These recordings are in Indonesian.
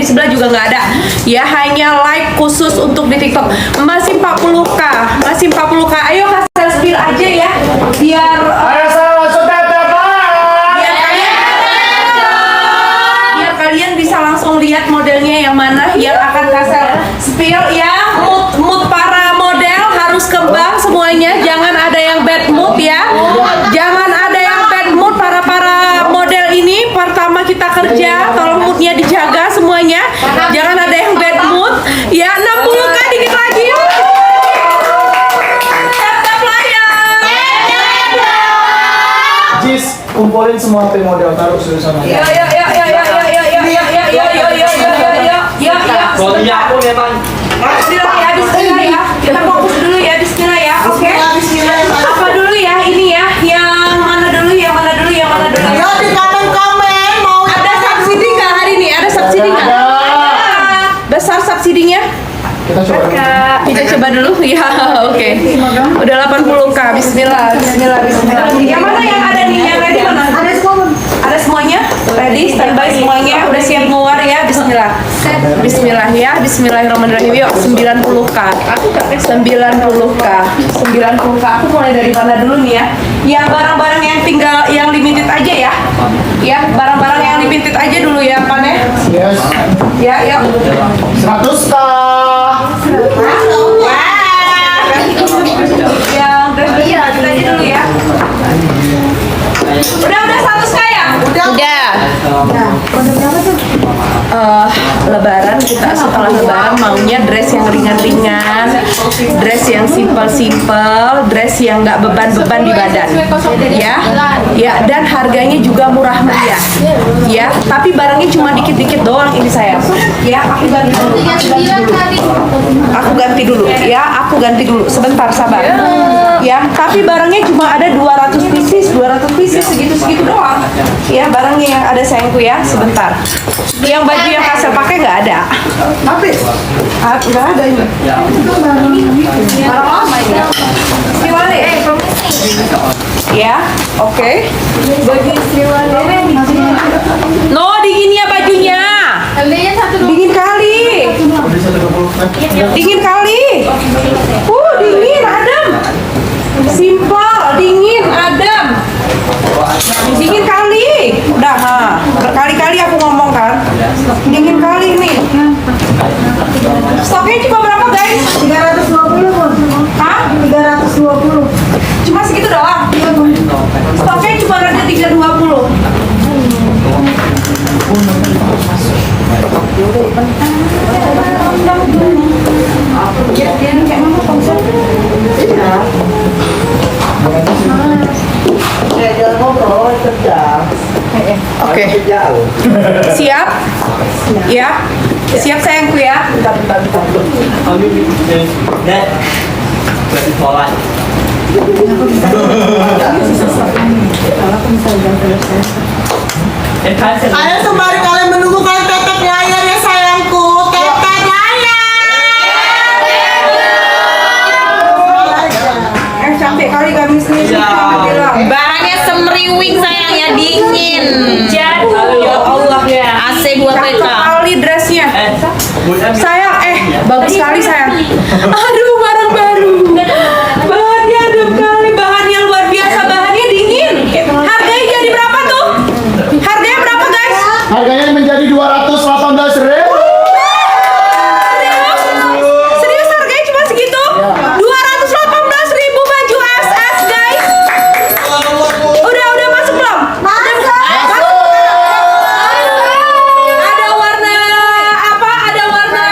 di sebelah juga nggak ada. Ya, hanya like khusus untuk di TikTok. Masih 40k, masih 40k. Ayo kasih spill aja ya, biar kalian bisa langsung lihat modelnya yang mana yang akan kasih spill ya. Mood para model harus kembang semuanya, jangan ada yang bad mood ya. Jangan ada yang bad mood para model ini. Pertama kita kerja, tolong moodnya dijaga semuanya. Jangan ada yang bad mood. Ya, 60k dikit lagi yuk. Tap-tap lah ya. Jis, kumpulin semua HP model, taruh sudah sana. Yo. Soalnya aku memang Bismillah ya, bismillah ya. Kita fokus dulu ya, bismillah ya. Oke. Apa dulu ya? Ini ya. Yang mana dulu? Yang mana dulu? Yang mana dulu? Ayo di komen mau Ada subsidi nggak hari ini? Ada subsidi nggak? Besar subsidinya? Kita coba dulu. Kita coba dulu ya. Oke. Udah 80k. Bismillah. Yang mana yang ada nih? Yang ready mana? ada semua. Ada semuanya? Ready? Standby semuanya? Udah siap keluar ya? Bismillah. Bismillah ya. Bismillahirrahmanirrahim. Yuk, 90k. 90k. Aku mulai dari mana dulu nih ya? Yang barang-barang yang tinggal yang limited aja ya. Ya, barang-barang yang limited aja dulu ya, Pan ya. Yes. Ya, yuk. 100k. Yang dress limited aja dulu ya. Udah 100k ya? Udah. Lebaran kita setelah Lebaran maunya dress yang ringan-ringan, dress yang simple-simple, dress yang nggak beban-beban di badan, ya, dan harganya juga murah meriah, ya. Tapi barangnya cuma dikit-dikit doang ini sayang, ya. Aku ganti dulu, sebentar sabar, ya. Tapi barangnya cuma ada 200 pieces segitu doang, ya. Barangnya yang ada sayangku ya, sebentar. Yang baju yang hasil pakai nggak ada. Nggak ada ini. Barang lama ini. Sriwale. Ya, oke. Baju Sriwale. No, dingin ya bajunya. Dingin kali. Dingin kali. Dingin, adem. Simple, dingin, adem. Dingin kali. Udah, berkali-kali aku ngomong kan. Dingin kali nih. Stoknya cuma berapa guys? 320 pun. Hah? 320. Cuma segitu doang? Stoknya cuma ada 320. Jangan ngobrol kerja. Oke. Siap? Ya. Siap sayangku ya. Bentar. Net berarti sholat. Ayo sembari kalian menunggu kalian tetek layar ya sayangku. Tetek layar. Cantik kali gamisnya. Barangnya semriwing sayang ya, dingin. Ya Allah. AC 2 Cakep PK. kali dressnya. Sayang, bagus sekali sayang. Aduh, barang baru. Bahannya adem kali, bahannya luar biasa, bahannya dingin. Harganya jadi berapa tuh? Harganya berapa guys? Harganya menjadi 218.000. Serius harganya cuma segitu? 218.000 baju SS guys. Udah masuk belum? Masuk. Ada warna apa? Ada warna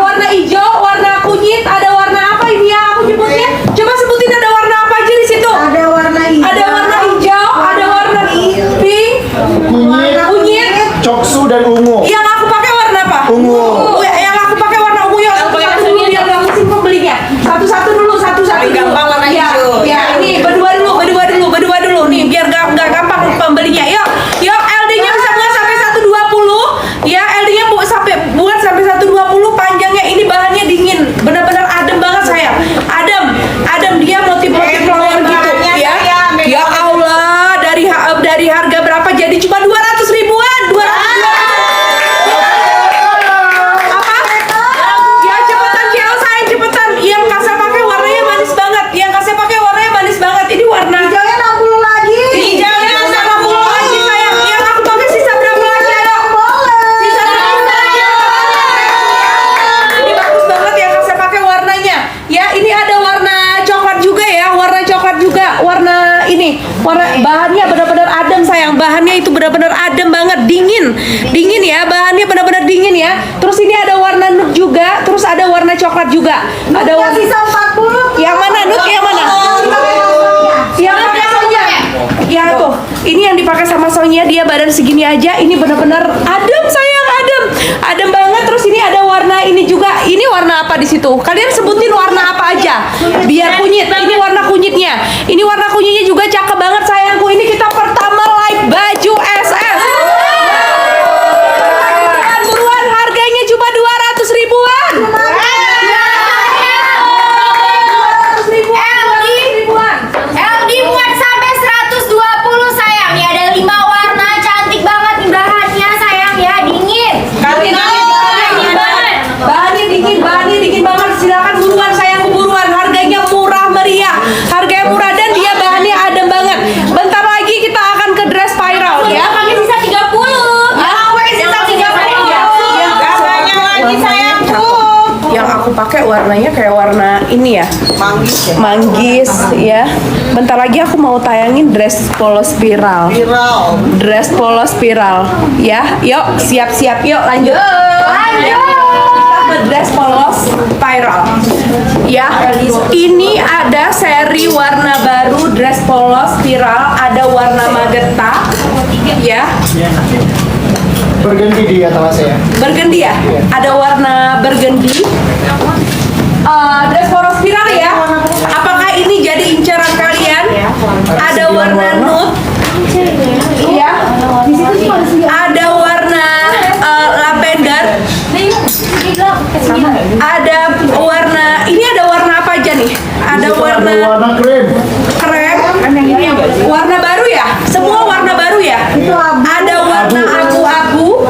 warna hijau, warna kuning. itu benar-benar adem banget, dingin ya, bahannya benar-benar dingin ya. Terus ini ada warna nude juga, terus ada warna coklat juga. Ada warna Sisa 40. yang mana nude, yang mana? Yang pakai Sonya. Ya tuh, ini yang dipakai sama Sonya, dia badan segini aja, ini benar-benar adem sayang, adem banget. Terus ini ada warna ini juga, ini warna apa di situ? Kalian sebutin warna apa aja, biar kunyit. Ini warna kunyitnya, ini warna kunyitnya juga cakep banget sayangku. Ini kita pertama live baju SS. Buruan, harganya cuma 200 ribuan. LD muat sampai 120 sayang. Nih ada 5 warna, cantik banget nih bahannya sayang ya, dingin. Bahannya dingin banget. Silakan buruan sayang, buruan. Harganya murah meriah, harganya murah dan dia bahannya adem banget. Bentar lagi kita akan ke dress spiral ya. Pakai sisa 30. Pakai sisa 30 ya. Banyak lagi sayangku. Yang aku pakai warnanya kayak warna ini ya, manggis ya. Bentar lagi aku mau tayangin dress polo spiral. Dress polo spiral ya. Yuk siap-siap, yuk lanjut. Dress polo spiral ya. Ini ada seri warna baru dress polo spiral, ada warna magenta ya. Berganti di atasnya ya. Bergendi ya? Ada warna bergendi. Dress polo spiral ya. Apakah ini jadi incaran kalian? Ada warna nude. Ya. Ada warna lavender. Ada warna, ini ada warna apa aja nih? Ada warna krem. krem. Warna baru ya? Semua warna baru ya? Ada warna abu-abu.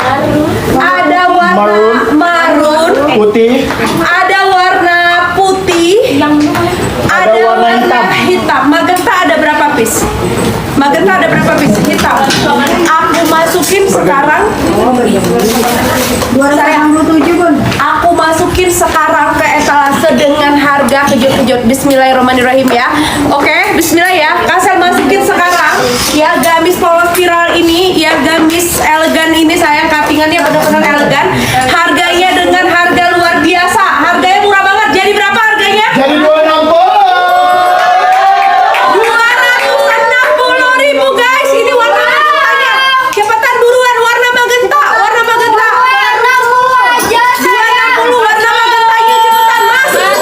Ada warna marun. Putih. Ada warna putih. Ada warna hitam. Magenta ada berapa piece? Magenta ada berapa piece? Hitam. Aku masukin sekarang. Aku masukin sekarang ke etalase dengan harga kejut-kejut. Bismillahirrahmanirrahim ya. Oke, bismillah ya. Kasih masukin sekarang ya, gamis polo spiral ini ya, gamis elegan ini sayang, cuttingannya benar-benar elegan. Harganya dengan harga luar biasa. Harganya murah banget. Jadi berapa harganya? Jadi 260 ribu guys. Ini warna magentanya. Cepetan buruan, warna magenta, warna magenta. 260 warna magentanya, cepetan masuk.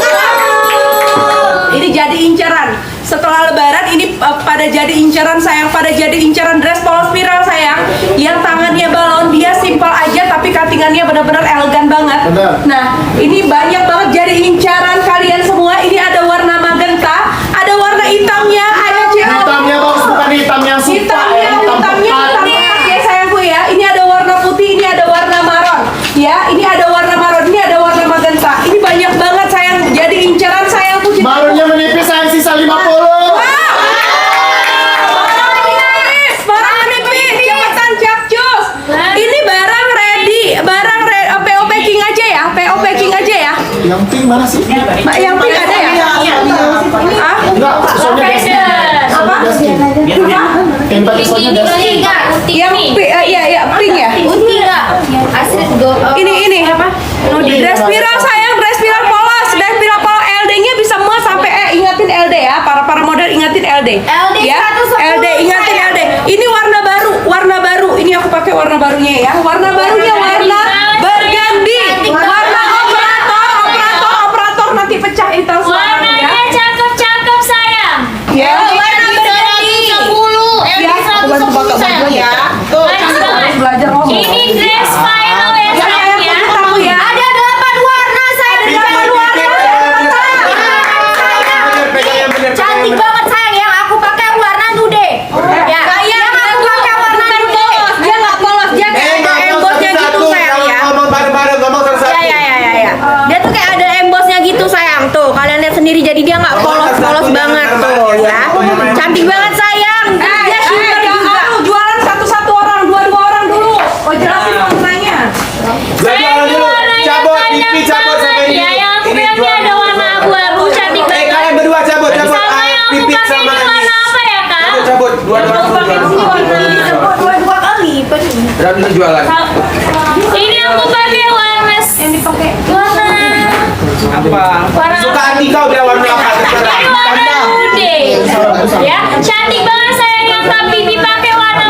Ini jadi incaran. Setelah lebaran ini pada jadi incaran sayang, pada jadi incaran dress polo spiral sayang. Yang tangannya balon, dia simpel aja tapi cuttingannya benar-benar elegan banget. Benar. Nah, ini banyak banget jadi incaran kalian semua. Ini ada warna magenta, ada warna hitamnya, ada cewek. hitamnya bagus, bukan hitamnya suka. Hitamnya pekat ya sayangku ya. Ini ada warna putih, ini ada warna maron. Ya, ini ada warna maron, ini ada warna magenta. Ini banyak banget sayang. Jadi incaran sayangku. Marunnya menipis sayang, sisa 50. Barang menipis, cepetan capcus. Ini barang ready, PO packing aja ya, PO packing aja ya. Yang pink mana sih? Mbak, yang pink ada ya? Ah? Enggak, soalnya gasnya. Apa? Yang tadi soalnya gasnya. Yang pink, iya, pink ya. Ini apa? Dress spiral sayang, dress spiral polos, dress spiral polos. LD-nya bisa muat sampai ingatin LD ya, para model ingatin LD. Ya, LD ingatin LD. Ini warna baru. Ini aku pakai warna barunya ya. Warna barunya warna berganti. Warna operator nanti pecah itu semua ya. Warnanya cakep-cakep sayang. Ya. Warna berganti 10. Ya, sayang ya. Harus belajar ngomong. Ini dress final ya sayang ya. Tahu ya. Ada 8 warna sayang. Ada 8 warna. Cantik banget sayang, yang aku pakai warna nude. Ya, yang aku pakai warna nude. Dia nggak polos, dia kayak ada embosnya gitu sayang ya. Ngomong bareng-bareng, ngomong satu-satu. Ya. Dia tuh kayak ada embosnya gitu sayang. Tuh, kalian lihat sendiri, jadi dia nggak polos-polos banget tuh ya. Cantik banget sayang. Dia shimmer juga. Jualan satu-satu orang, dua-dua orang dulu. Oh jelasin warnanya. bisa jualan. Ini aku pakai warna yang dipakai warna Suka hati kau dia warna apa? ini warna nude ya, cantik banget sayang, yang tapi dipakai warna